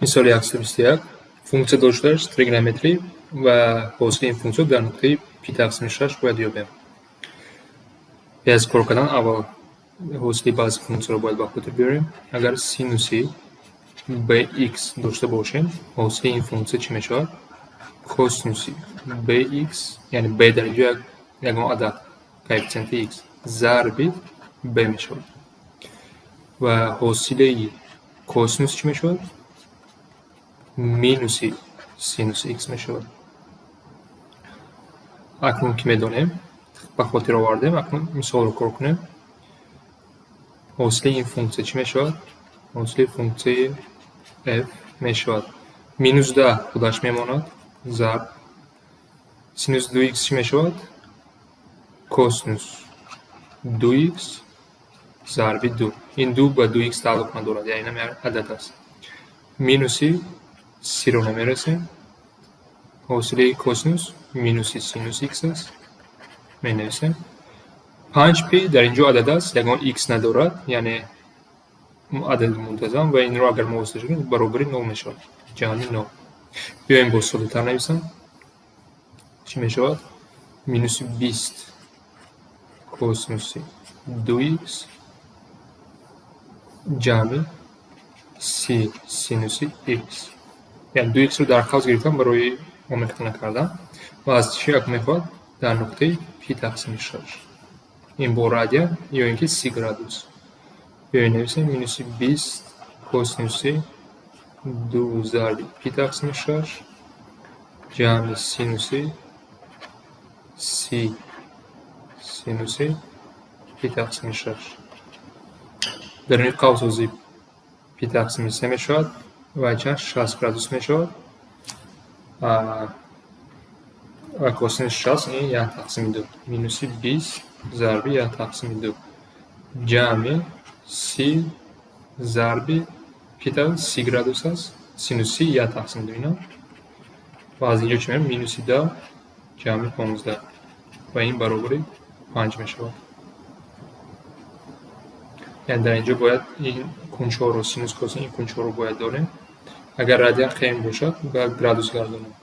Misol 121 funksiya do'stlarish trigonometri va hosili این funksiya در نقطه پی تقسیم 6 باید یابیم. از کار کردن اول hosili ba'zi funksiyalar باید به خاطر بیاریم. اگر سینوسی bx داشته باشیم hosili این funksiya چی میشه؟ کوسینوسی bx یعنی b در اینجا یگان عدد کوفیشنت x ضرب b میشه و hosili کوسینوس چی میشه؟ مینوسی سینوس x میشه. اکنون که میدونیم به خاطر آوردیم اکنون مثال رو کار کنیم. hosili این funksiya چی میشه؟ hosili funksiya f میشه مینوس 10 خودش میماند ضرب سینوس 2x چی میشه؟ کوسینوس 2x ضرب 2. این 2 با 2x تعلق ندارد یعنی این عدد است. مینوسی سی رو نمیرسیم. hosili کوسینوس مینوسی سینوس x است. می نویسیم 5p در اینجا عدد است یگان x ندارد یعنی عدد منتظم و این رو اگر موازده کنیم برابری 0 میشه یعنی 0. بیایم با ساده تر نویسم چی میشه؟ مینوس 20 کوسینوس 2x جمع سی سینوس x یعنی 2x رو در قوس گرفتم برای آمیخته نکردم و از چی یک میخواد در نقطه پی تقسیم 6 این با رادیان یا اینکه 30 گرادوس. بیاین نویسیم مینوس 20 کوسینوس 2 ضرب پی تقسیم 6 جمع سینوس سی سینوس پی تقسیم 6 در این قوس وزی پی تقسیم 3 میشود و چند 60 گرادوس میشود و کوسینوس 60 این 1 تقسیم 2 مینوس 20 ضرب 1 تقسیم 2 جمع سی ضرب پی تقسیم 30 گرادوس است سینوس 1 تقسیم 2 اینا و از اینجا چه میرم مینوس 10 جمع 15 و این برابر 5 میشود. یعنی در اینجا باید این کنچه ها رو سینوس کوسین این کنچه ها رو باید داریم. اگر رادیان خیلی باشد و گرادوس گردانیم